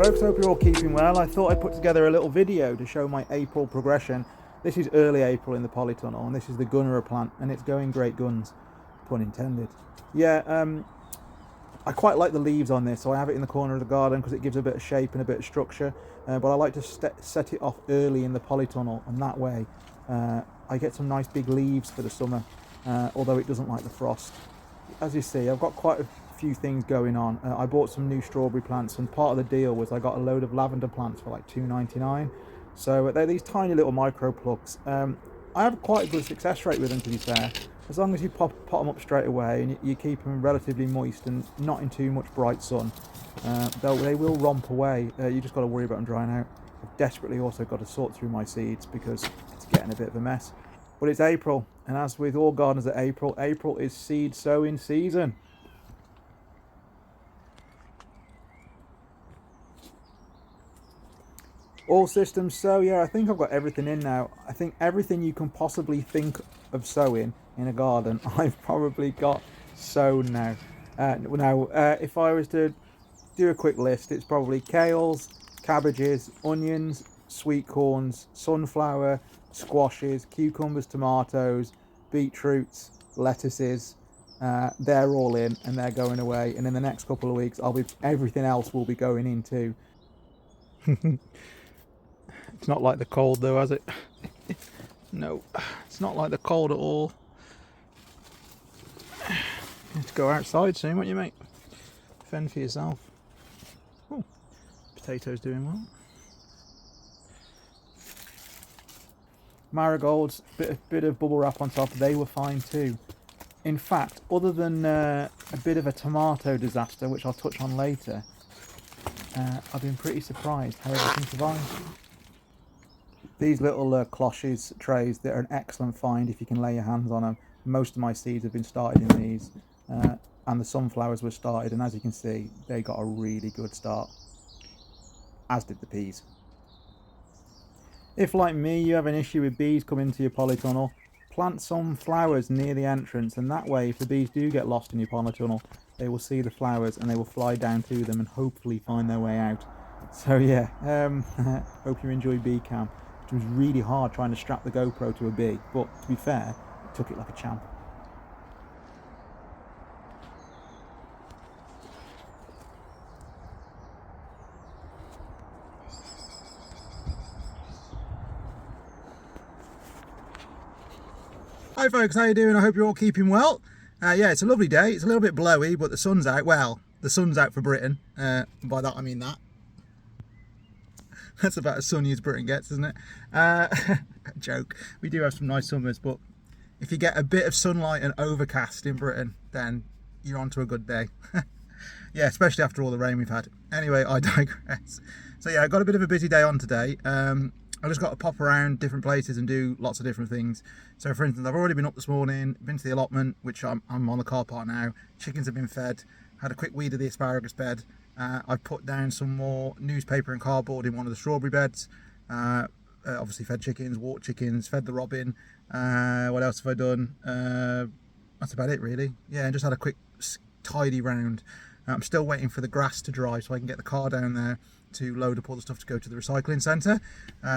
folks, hope you're all keeping well. I thought I'd put together a little video to show my April progression. This is early April in the polytunnel, and this is the gunnerer plant, and it's going great guns, pun intended. I quite like the leaves on this, so I have it in the corner of the garden because it gives a bit of shape and a bit of structure, but I like to set it off early in the polytunnel, and that way I get some nice big leaves for the summer, although it doesn't like the frost. As you see, I've got quite a few things going on. I bought some new strawberry plants, and part of the deal was I got a load of lavender plants for like $2.99. So they're these tiny little micro plugs. I have quite a good success rate with them, to be fair, as long as you pot them up straight away and you keep them relatively moist and not in too much bright sun. They will romp away. You just got to worry about them drying out. I've desperately also got to sort through my seeds because it's getting a bit of a mess. But it's April, and as with all gardeners at April is seed sowing season. All systems sow. Yeah, I think I've got everything in now. I think everything you can possibly think of sowing in a garden, I've probably got sown now. If I was to do a quick list, it's probably kales, cabbages, onions, sweet corns, sunflower, squashes, cucumbers, tomatoes, beetroots, lettuces. They're all in and they're going away, and in the next couple of weeks everything else will be going in too. It's not like the cold though, has it? No, it's not like the cold at all. You have to go outside soon, won't you, mate? Fend for yourself. Oh, potatoes doing well. Marigolds, bit of bubble wrap on top, they were fine too. In fact, other than a bit of a tomato disaster, which I'll touch on later, I've been pretty surprised how everything survived. These little cloches trays, they're an excellent find if you can lay your hands on them. Most of my seeds have been started in these, and the sunflowers were started, and as you can see, they got a really good start, as did the peas. If, like me, you have an issue with bees coming to your polytunnel, plant some flowers near the entrance, and that way, if the bees do get lost in your polytunnel, they will see the flowers and they will fly down to them and hopefully find their way out. So yeah, hope you enjoy bee cam. It was really hard trying to strap the GoPro to a bee, but to be fair, it took it like a champ. Hi folks, how you doing? I hope you're all keeping well. Yeah, it's a lovely day. It's a little bit blowy, but the sun's out. Well, the sun's out for Britain. By that I mean that. That's about as sunny as Britain gets, isn't it? Joke. We do have some nice summers, but if you get a bit of sunlight and overcast in Britain, then you're on to a good day. Yeah, especially after all the rain we've had. Anyway, I digress. So yeah, I got a bit of a busy day on today. I just got to pop around different places and do lots of different things. So for instance, I've already been up this morning, been to the allotment, which I'm on the car park now. Chickens have been fed, had a quick weed of the asparagus bed. I've put down some more newspaper and cardboard in one of the strawberry beds. Obviously fed chickens, walked chickens, fed the robin. What else have I done? That's about it really. Yeah, and just had a quick tidy round. I'm still waiting for the grass to dry so I can get the car down there to load up all the stuff to go to the recycling centre,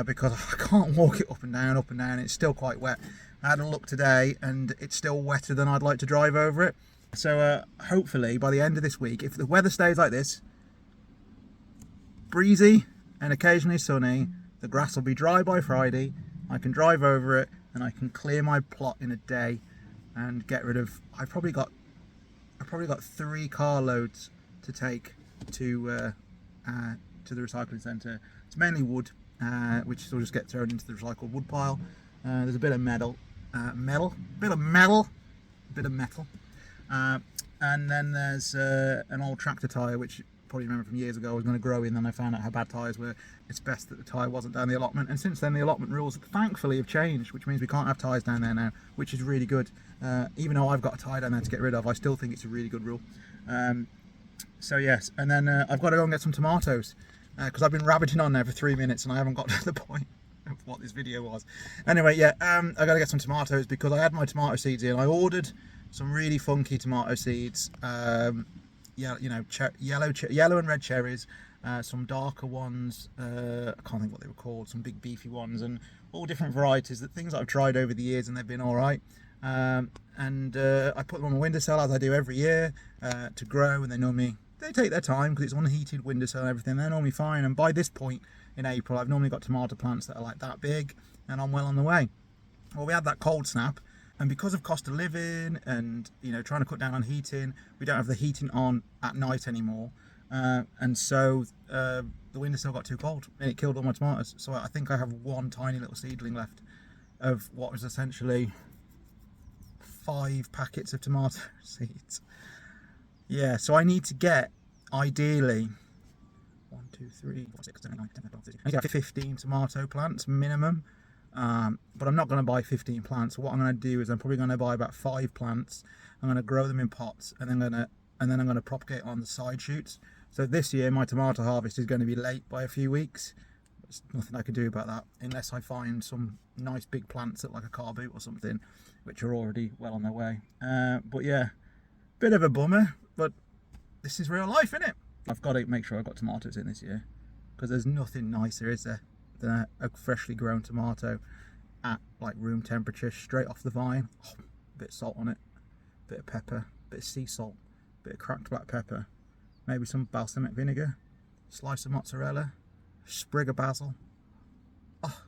because I can't walk it up and down. It's still quite wet. I had a look today and it's still wetter than I'd like to drive over it. So hopefully by the end of this week, if the weather stays like this, breezy and occasionally sunny, the grass will be dry by Friday. I can drive over it and I can clear my plot in a day and get rid of, I've probably got 3 car loads to take to the recycling centre. It's mainly wood, which will just get thrown into the recycled wood pile. There's a bit of metal, and then there's an old tractor tyre, which you probably remember from years ago I was going to grow in, then I found out how bad tyres were. It's best that the tyre wasn't down the allotment, and since then the allotment rules thankfully have changed, which means we can't have tyres down there now, which is really good. Even though I've got a tyre down there to get rid of, I still think it's a really good rule. So yes, and then I've got to go and get some tomatoes, because I've been rabbiting on there for 3 minutes and I haven't got to the point of what this video was. Anyway, yeah, I got to get some tomatoes because I had my tomato seeds in. I ordered some really funky tomato seeds, yeah, you know, yellow and red cherries, some darker ones, I can't think what they were called, some big beefy ones, and all different varieties, that things that I've tried over the years and they've been all right. I put them on my windowsill, as I do every year, to grow, and they take their time because it's unheated windowsill and everything. They're normally fine, and by this point in April I've normally got tomato plants that are like that big, and I'm well on the way. Well, we had that cold snap, and because of cost of living and trying to cut down on heating, we don't have the heating on at night anymore, and so the windowsill got too cold and it killed all my tomatoes. So I think I have one tiny little seedling left of what was essentially 5 packets of tomato seeds. Yeah, so I need to get, ideally, 1, 2, 3, 4, 6, 7, 8, 9, 10, 11, 12, 13. I need to get 15 tomato plants minimum. But I'm not going to buy 15 plants. What I'm going to do is I'm probably going to buy about 5 plants. I'm going to grow them in pots, and then I'm going to propagate on the side shoots. So this year my tomato harvest is going to be late by a few weeks. There's nothing I can do about that unless I find some nice big plants at like a car boot or something, which are already well on their way. But yeah, bit of a bummer, but this is real life, isn't it? I've got to make sure I've got tomatoes in this year, because there's nothing nicer, is there, than a freshly grown tomato at like room temperature, straight off the vine. Oh, a bit of salt on it, a bit of pepper, a bit of sea salt, a bit of cracked black pepper, maybe some balsamic vinegar, slice of mozzarella, sprig of basil. Oh,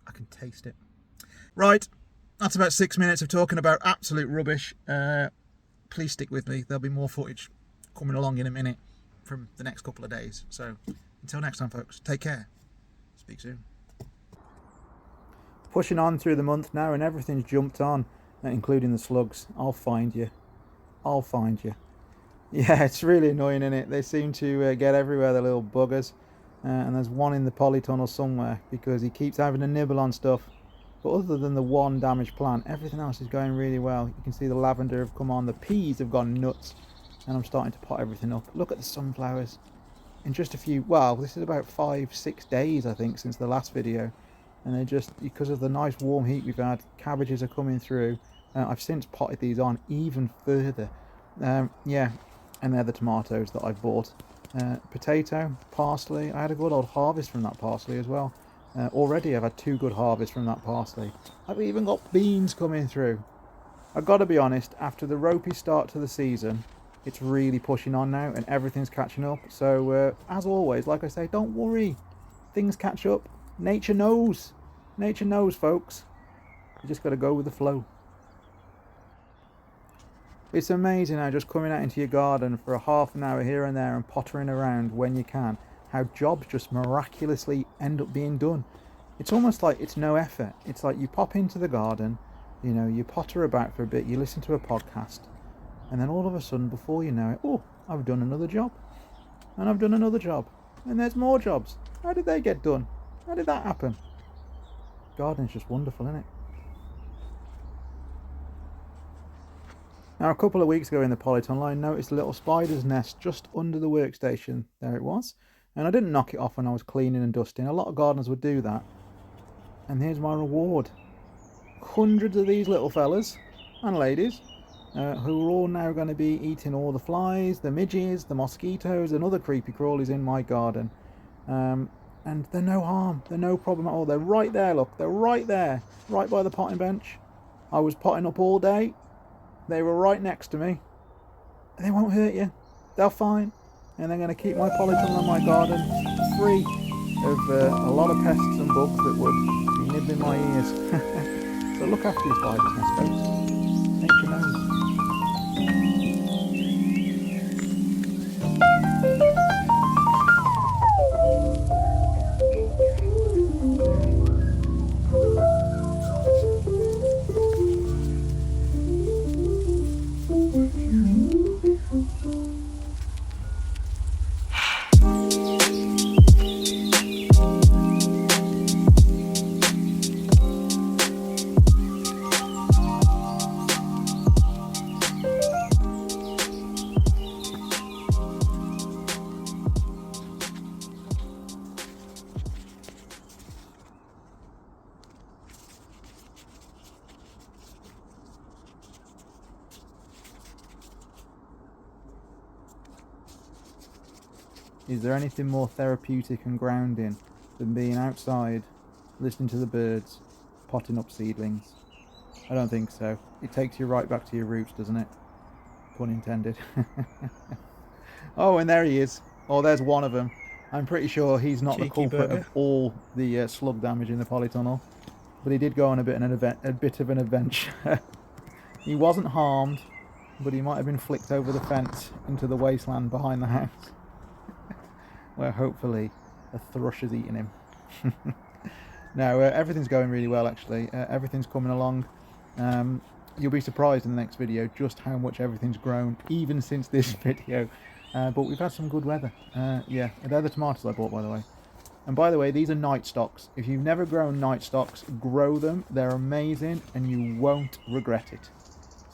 I can taste it. Right, that's about 6 minutes of talking about absolute rubbish. Please stick with me, there'll be more footage coming along in a minute from the next couple of days. So until next time, folks, take care. Speak soon. Pushing on through the month now, and everything's jumped on, including the slugs. I'll find you. I'll find you. Yeah, it's really annoying, isn't it? They seem to get everywhere, the little buggers. And there's one in the polytunnel somewhere, because he keeps having a nibble on stuff. But other than the one damaged plant, everything else is going really well. You can see the lavender have come on, the peas have gone nuts, and I'm starting to pot everything up. Look at the sunflowers. In just a few, well, this is about 5-6 days, I think, since the last video. And they're just, because of the nice warm heat we've had, cabbages are coming through. I've since potted these on even further. Yeah, and they're the tomatoes that I've bought. Potato, parsley, I had a good old harvest from that parsley as well. Already I've had 2 good harvests from that parsley. I've even got beans coming through. I've got to be honest, after the ropey start to the season, it's really pushing on now and everything's catching up. So as always, like I say, don't worry. Things catch up. Nature knows. Nature knows, folks. You just got to go with the flow. It's amazing how just coming out into your garden for a half an hour here and there and pottering around when you can, how jobs just miraculously end up being done. It's almost like it's no effort. It's like you pop into the garden, you potter about for a bit, you listen to a podcast, and then all of a sudden, before you know it, oh, I've done another job, and I've done another job, and there's more jobs. How did they get done? How did that happen? Gardening's just wonderful, isn't it? Now, a couple of weeks ago in the polytunnel, I noticed a little spider's nest just under the workstation. There it was. And I didn't knock it off when I was cleaning and dusting. A lot of gardeners would do that. And here's my reward. Hundreds of these little fellas and ladies who are all now going to be eating all the flies, the midges, the mosquitoes and other creepy crawlies in my garden. And they're no harm. They're no problem at all. They're right there, look. They're right there. Right by the potting bench. I was potting up all day. They were right next to me. They won't hurt you. They're fine. And they're going to keep my polytunnel and my garden free of a lot of pests and bugs that would be nibbling my ears. So look after your spiders, nest folks. Nature knows. Is there anything more therapeutic and grounding than being outside, listening to the birds, potting up seedlings? I don't think so. It takes you right back to your roots, doesn't it? Pun intended. Oh, and there he is. Oh, there's one of them. I'm pretty sure he's not the culprit of all the slug damage in the polytunnel, but he did go on a bit of an adventure. He wasn't harmed, but he might have been flicked over the fence into the wasteland behind the house, where hopefully a thrush has eaten him. No, everything's going really well actually. Everything's coming along. You'll be surprised in the next video just how much everything's grown, even since this video. But we've had some good weather. Yeah, they're the tomatoes I bought, by the way. And by the way, these are night stocks. If you've never grown night stocks, grow them. They're amazing and you won't regret it.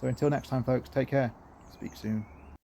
So until next time, folks, take care. Speak soon.